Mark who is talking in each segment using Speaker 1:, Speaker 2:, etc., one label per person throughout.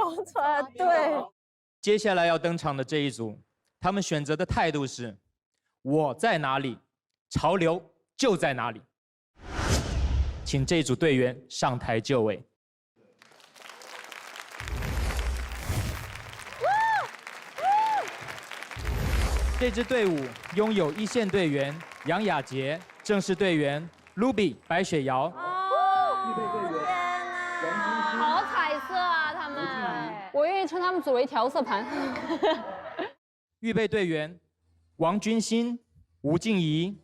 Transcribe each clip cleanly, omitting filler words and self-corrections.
Speaker 1: 搞出来，对。
Speaker 2: 接下来要登场的这一组，他们选择的态度是：我在哪里，潮流就在哪里。请这一组队员上台就位。这支队伍拥有一线队员杨雅洁，正式队员 Ruby 白雪瑶。
Speaker 3: 预备队员
Speaker 4: 好彩色啊，他们！我愿意称他们组为调色盘。
Speaker 2: 预备队员王君馨、吴静怡、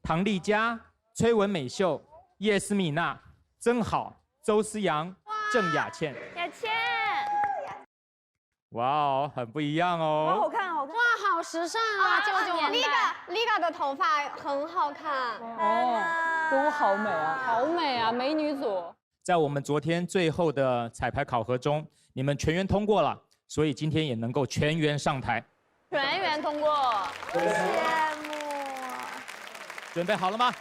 Speaker 2: 唐丽佳、崔文美秀、叶思米娜、曾好、周思阳、郑雅倩。
Speaker 1: 雅倩，
Speaker 2: 哇哦，很不一样哦。
Speaker 1: 好看，好看。
Speaker 4: 哇，好时尚啊！舅舅年代。
Speaker 5: Liga 的头发很好看。
Speaker 4: 哦，都好美啊，好美啊，美女组。
Speaker 2: 在我们昨天最后的彩排考核中，你们全员通过了，所以今天也能够全员上台。
Speaker 4: 全员通过。
Speaker 1: 羡慕。
Speaker 2: 准备好了吗？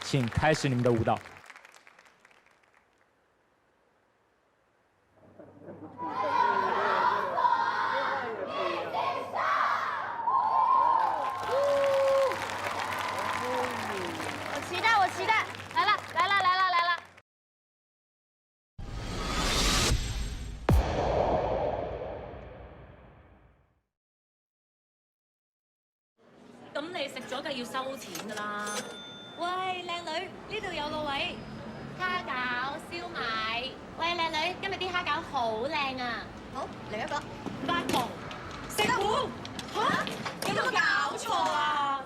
Speaker 2: 请开始你们的舞蹈。
Speaker 1: 我期待，
Speaker 4: 来了。
Speaker 6: 咁你食咗梗要收錢㗎啦！喂，靚女，呢度有個位，蝦餃、燒賣。喂，靚女，今日啲蝦餃好靚啊！好，嚟一個。發夢，食糊嚇？有冇搞錯啊？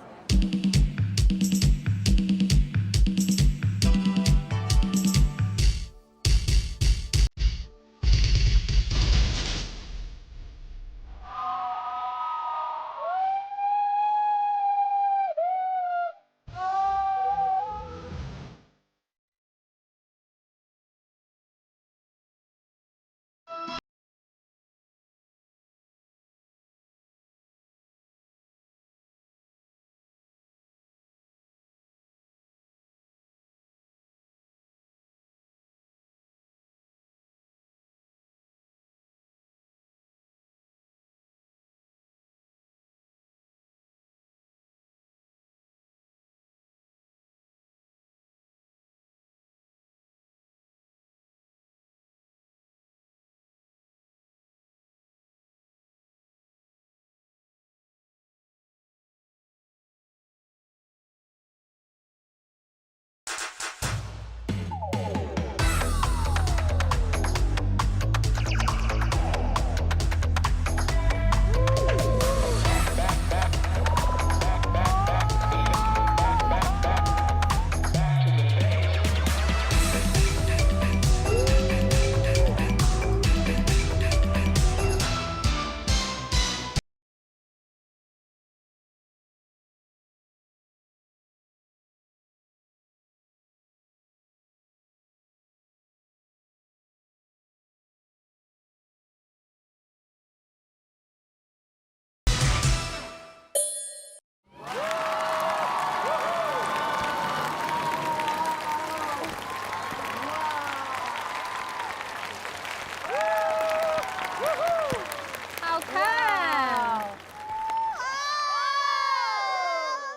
Speaker 1: 好看，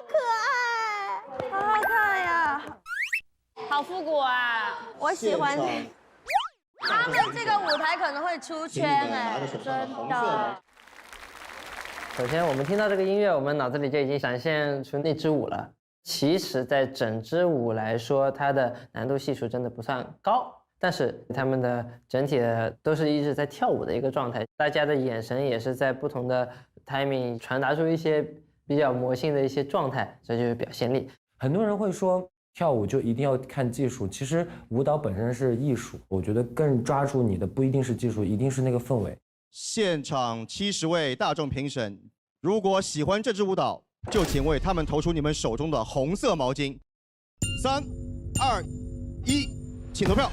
Speaker 1: 可爱，好好看呀，
Speaker 4: 好复古啊！
Speaker 1: 我喜欢这。他们这个舞台可能会出圈哎，真的。
Speaker 7: 首先，我们听到这个音乐，我们脑子里就已经闪现出那支舞了。其实，在整支舞来说，它的难度系数真的不算高，但是他们的整体的都是一直在跳舞的一个状态，大家的眼神也是在不同的 timing 传达出一些比较魔性的一些状态，这就是表现力。
Speaker 8: 很多人会说跳舞就一定要看技术，其实舞蹈本身是艺术，我觉得更抓住你的不一定是技术，一定是那个氛围。
Speaker 9: 现场70位大众评审，如果喜欢这支舞蹈，就请为他们投出你们手中的红色毛巾。3、2、1，请投票。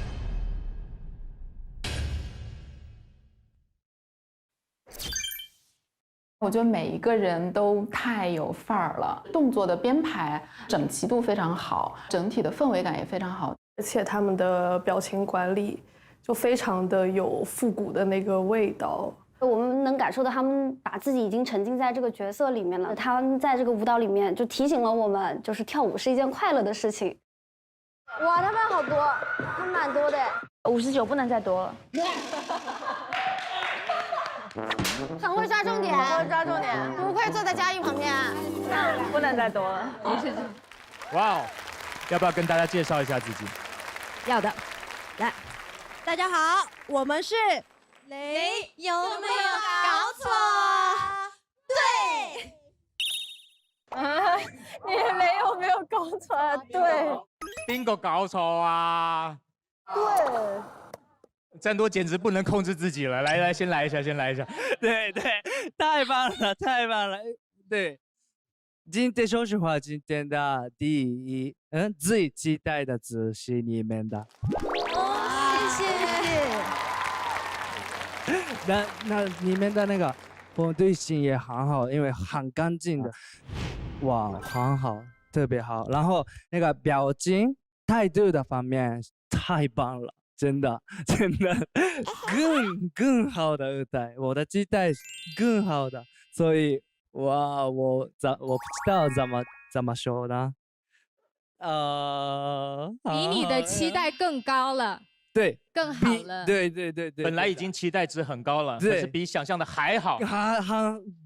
Speaker 10: 我觉得每一个人都太有范儿了，动作的编排整齐度非常好，整体的氛围感也非常好。
Speaker 11: 而且他们的表情管理就非常的有复古的那个味道。
Speaker 5: 我们能感受到他们把自己已经沉浸在这个角色里面了，他们在这个舞蹈里面就提醒了我们，就是跳舞是一件快乐的事情。
Speaker 1: 哇，他们好多，他们蛮多的
Speaker 4: ，59不能再多了。
Speaker 1: 很会抓重点，很会抓重点，不愧坐在佳玉旁边。
Speaker 4: 不能再多了。
Speaker 2: 哇哦，要不要跟大家介绍一下自己？
Speaker 3: 要的，来，大家好，我们是
Speaker 6: 雷，有没有搞错？对。
Speaker 4: 你没有搞错？对。
Speaker 2: 边個搞錯啊？
Speaker 4: 对。
Speaker 2: 赞多简直不能控制自己了，来，先来一下。
Speaker 12: 对，太棒了，太棒了。对，今天说实话，今天的第一，最期待的只是你们的。
Speaker 3: 谢谢。
Speaker 12: 那你们的那个风队形也很好，因为很干净的，哇，很好，特别好。然后那个表情态度的方面太棒了。真的，更好的舞台，我的期待更好的，所以哇，我不知道怎么说呢，
Speaker 13: 比你的期待更高了，
Speaker 12: 对，
Speaker 13: 更好了，
Speaker 12: 对，
Speaker 2: 本来已经期待值很高了，可是比想象的还好，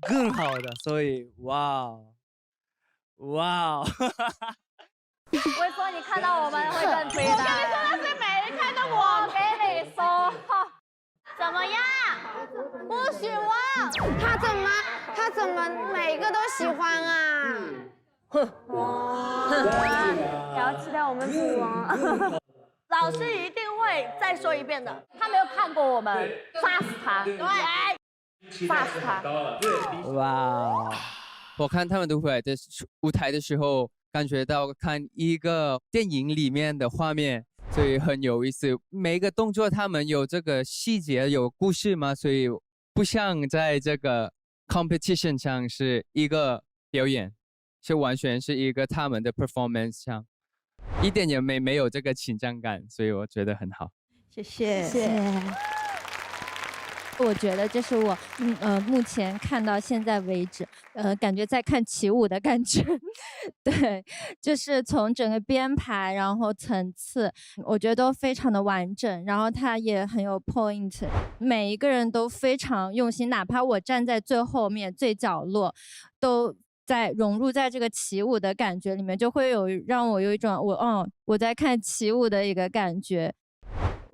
Speaker 12: 更好的，所以哇。
Speaker 1: 我说你看到我们会更期待。我跟你说，那是没人看到我。给你说，怎么样？不许忘。
Speaker 5: 他怎么每个都喜欢啊？
Speaker 1: 哼，不要期待我们不忘。老师一定会再说一遍的。
Speaker 4: 他没有看过我们，杀死他。
Speaker 1: 对，
Speaker 4: 杀死他。
Speaker 12: 哇！
Speaker 14: 我看他们的舞台的时候。感觉到看一个电影里面的画面，所以很有意思。每个动作他们有这个细节，有故事嘛，所以不像在这个 competition 上是一个表演，是完全是一个他们的 performance 上，一点也没有这个紧张感，所以我觉得很好。
Speaker 3: 谢谢。
Speaker 13: 我觉得这是我目前看到现在为止，感觉在看起舞的感觉，对，就是从整个编排，然后层次，我觉得都非常的完整，然后它也很有 point， 每一个人都非常用心，哪怕我站在最后面最角落，都在融入在这个起舞的感觉里面，就会让我有一种我在看起舞的一个感觉。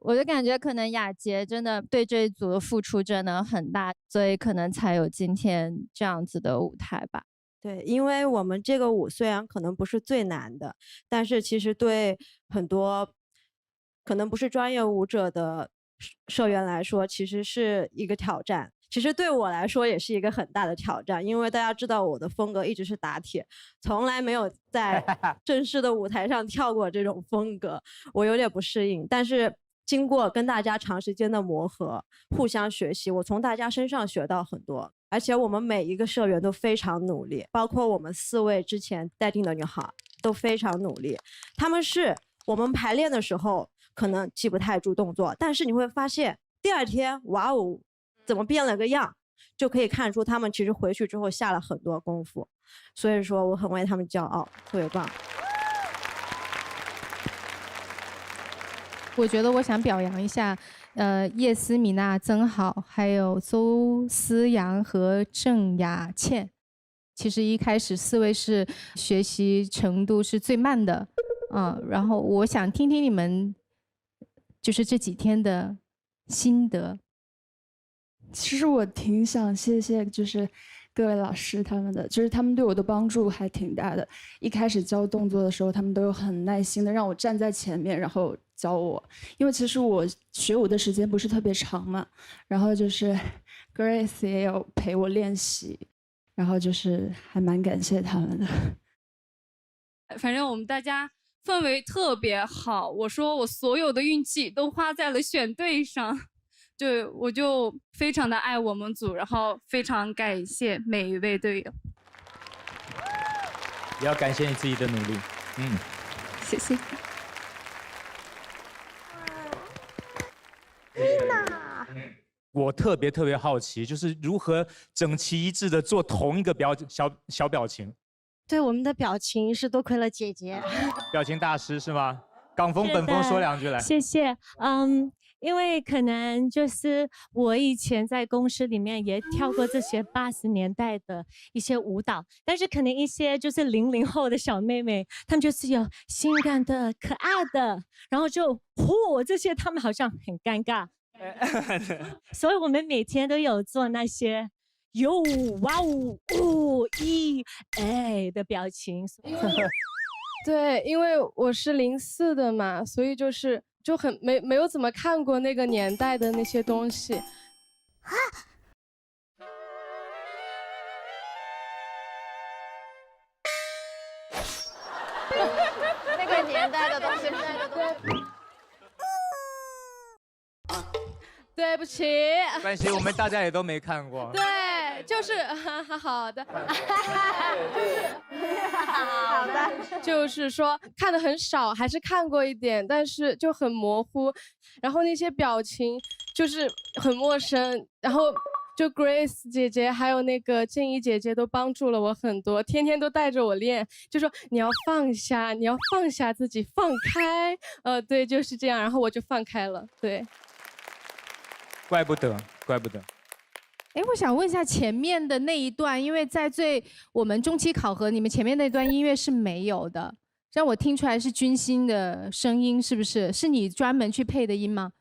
Speaker 13: 我就感觉可能雅洁真的对这一组的付出真的很大，所以可能才有今天这样子的舞台吧。
Speaker 3: 对，因为我们这个舞虽然可能不是最难的，但是其实对很多可能不是专业舞者的社员来说，其实是一个挑战。其实对我来说也是一个很大的挑战，因为大家知道我的风格一直是打铁，从来没有在正式的舞台上跳过这种风格，我有点不适应。但是经过跟大家长时间的磨合，互相学习，我从大家身上学到很多，而且我们每一个社员都非常努力，包括我们4位之前待定的女孩都非常努力。他们是我们排练的时候可能记不太住动作，但是你会发现第2天，哇哦，怎么变了个样，就可以看出他们其实回去之后下了很多功夫。所以说我很为他们骄傲，特别棒。
Speaker 13: 我觉得我想表扬一下，叶思米娜、曾好，还有周思阳和郑雅倩。其实一开始4位是学习程度是最慢的，然后我想听听你们就是这几天的心得。
Speaker 10: 其实我挺想谢谢就是各位老师他们的，就是他们对我的帮助还挺大的。一开始教动作的时候，他们都有很耐心的让我站在前面，然后教我。因为其实我学舞的时间不是特别长嘛，然后就是 Grace 也有陪我练习，然后就是还蛮感谢他们的。
Speaker 15: 反正我们大家氛围特别好，我说我所有的运气都花在了选对上。对，我就非常的爱我们组，然后非常感谢每一位队友，
Speaker 2: 也要感谢你自己的努力。
Speaker 10: 谢谢。
Speaker 2: 我特别好奇，就是如何整齐一致的做同一个小表情。
Speaker 16: 对，我们的表情是多亏了姐姐。
Speaker 2: 表情大师是吗？港风本风说2句来。
Speaker 17: 谢谢。因为可能就是我以前在公司里面也跳过这些80年代的一些舞蹈，但是可能一些就是00后的小妹妹，她们就是有性感的、可爱的，然后就这些她们好像很尴尬，所以我们每天都有做那些哟哇哦的表情。
Speaker 18: 对，因为我是04的嘛，所以就很没有怎么看过那个年代的那些东西。
Speaker 1: 那个年代的东西，
Speaker 18: 对不起。
Speaker 2: 没关系，我们大家也都没看过。
Speaker 18: 对，就是好的，好的，就是说看的很少，还是看过一点，但是就很模糊，然后那些表情就是很陌生，然后就 Grace 姐姐还有那个静怡姐姐都帮助了我很多，天天都带着我练，就说你要放下，你要放下自己，放开，对，就是这样，然后我就放开了，对。
Speaker 2: 怪不得。
Speaker 19: 哎，我想问一下前面的那一段，因为在我们中期考核，你们前面那段音乐是没有的，让我听出来是君心的声音，是不是？是你专门去配的音吗？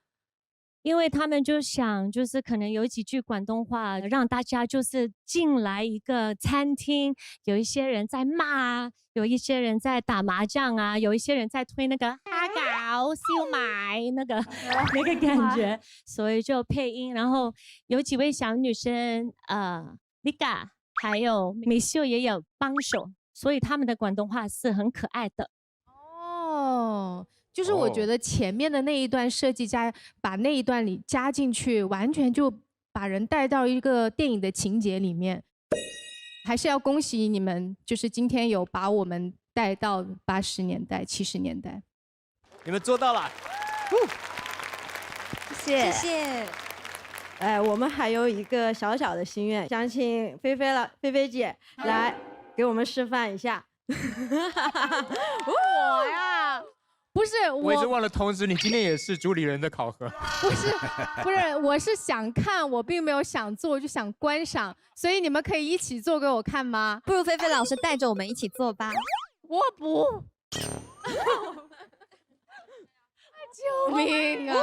Speaker 17: 因为他们就想，就是可能有几句广东话，让大家就是进来一个餐厅，有一些人在骂，有一些人在打麻将啊，有一些人在推那个虾饺、燒賣那个感觉，所以就配音。然后有几位小女生，Lika 还有美秀也有帮手，所以他们的广东话是很可爱的。
Speaker 19: 哦。就是我觉得前面的那一段设计把那一段里加进去，完全就把人带到一个电影的情节里面。还是要恭喜你们，就是今天有把我们带到80年代、70年代。
Speaker 2: 你们做到了，
Speaker 16: 谢谢。
Speaker 3: 我们还有一个小小的心愿，想请菲菲姐来给我们示范一下。
Speaker 19: 我呀。不是
Speaker 2: 我一直忘了通知你，今天也是主理人的考核。
Speaker 19: 不是，我是想看，我并没有想做，我就想观赏，所以你们可以一起做给我看吗？
Speaker 16: 不如菲菲老师带着我们一起做吧。
Speaker 19: 我不。救命啊！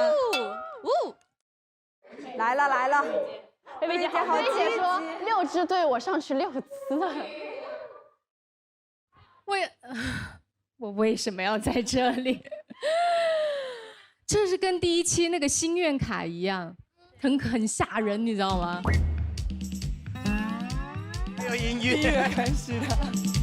Speaker 1: 来了，
Speaker 4: 菲菲姐好，菲菲姐说6支队，我上去6次。
Speaker 19: 我为什么要在这里？这是跟第1期那个心愿卡一样，很吓人，你知道吗？
Speaker 2: 还有音乐，
Speaker 19: 是的。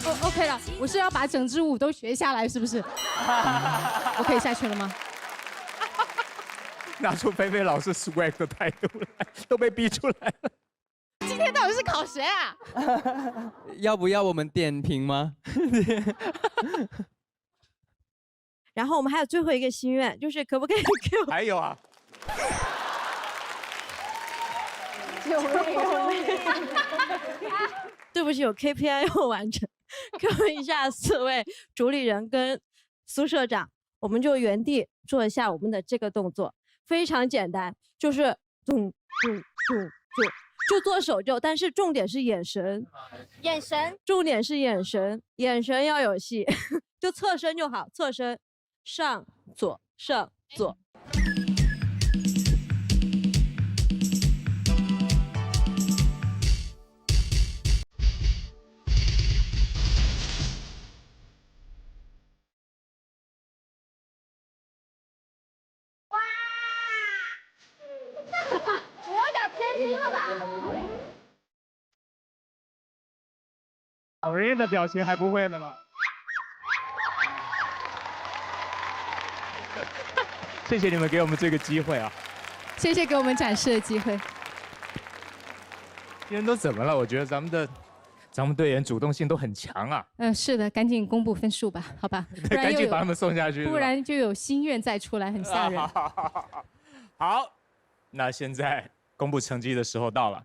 Speaker 19: 好 ，OK 了，我是要把整支舞都学下来，是不是？我可以下去了吗？
Speaker 2: 拿出菲菲老师 swag 的态度来，都被逼出来了。
Speaker 19: 今天到底是考谁啊？
Speaker 14: 要不要我们点评吗？
Speaker 3: 然后我们还有最后一个心愿，就是可不可以给我？
Speaker 2: 还有啊。
Speaker 3: 救命！对不起，有 KPI 要完成。给我一下4位主理人跟苏社长，我们就原地做一下我们的这个动作，非常简单，就是就做手就，但是重点是眼神，重点是眼神要有戏，就侧身就好，侧身上左上左。
Speaker 2: 讨人厌的表情还不会的吗？谢谢你们给我们这个机会啊！
Speaker 19: 谢谢给我们展示的机会。
Speaker 2: 今天都怎么了？我觉得咱们队员主动性都很强啊！
Speaker 19: 是的，赶紧公布分数吧，好吧？
Speaker 2: 对，赶紧把他们送下去，
Speaker 19: 不然就有心愿再出来，很吓人。
Speaker 2: 好，那现在公布成绩的时候到了。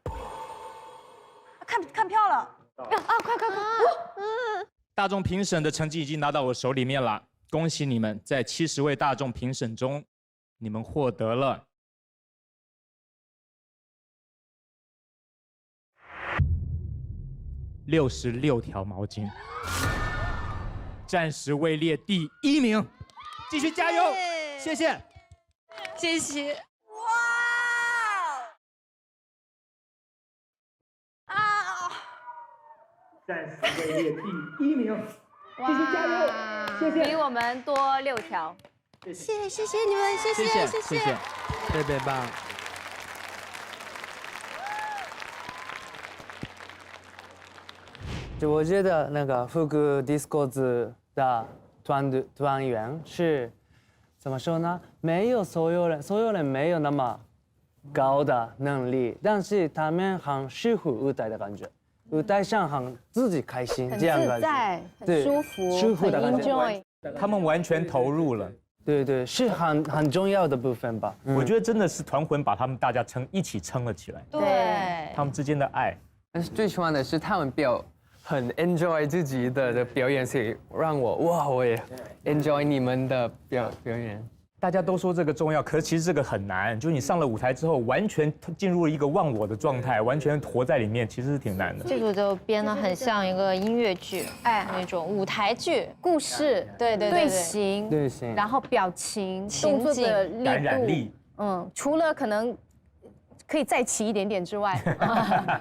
Speaker 1: 看票了啊！快！
Speaker 2: 大众评审的成绩已经拿到我手里面了，恭喜你们，在70位大众评审中，你们获得了66条毛巾，暂时位列第1名，继续加油！谢谢，
Speaker 1: 谢谢。
Speaker 2: 暂时位列第1名，继续加油！谢谢，
Speaker 1: 比我们多6条。
Speaker 16: 谢谢你们，谢谢，
Speaker 12: 特别棒。
Speaker 20: 就我觉得那个复古 disco 子的团员是怎么说呢？没有所有人没有那么高的能力，但是他们很适合舞台的感觉。舞台上很自己开心，这样感觉，
Speaker 5: 很舒服，
Speaker 20: 舒服的感觉。
Speaker 5: enjoy。
Speaker 2: 他们完全投入了。
Speaker 20: 对，是很重要的部分吧。
Speaker 2: 我觉得真的是团魂把他们大家一起撑了起来。
Speaker 1: 对，
Speaker 2: 他们之间的爱。
Speaker 14: 但是最喜欢的是他们很 enjoy 自己的表演，所以让我也 enjoy 你们的表演。
Speaker 2: 大家都说这个重要，可是其实这个很难，就是你上了舞台之后，完全进入了一个忘我的状态，完全活在里面，其实是挺难的。
Speaker 1: 这个就编得很像一个音乐剧，那种舞台剧
Speaker 5: 故事，队形，然后表情、动作的力度、
Speaker 2: 感染力，
Speaker 5: 除了可能可以再齐一点点之外，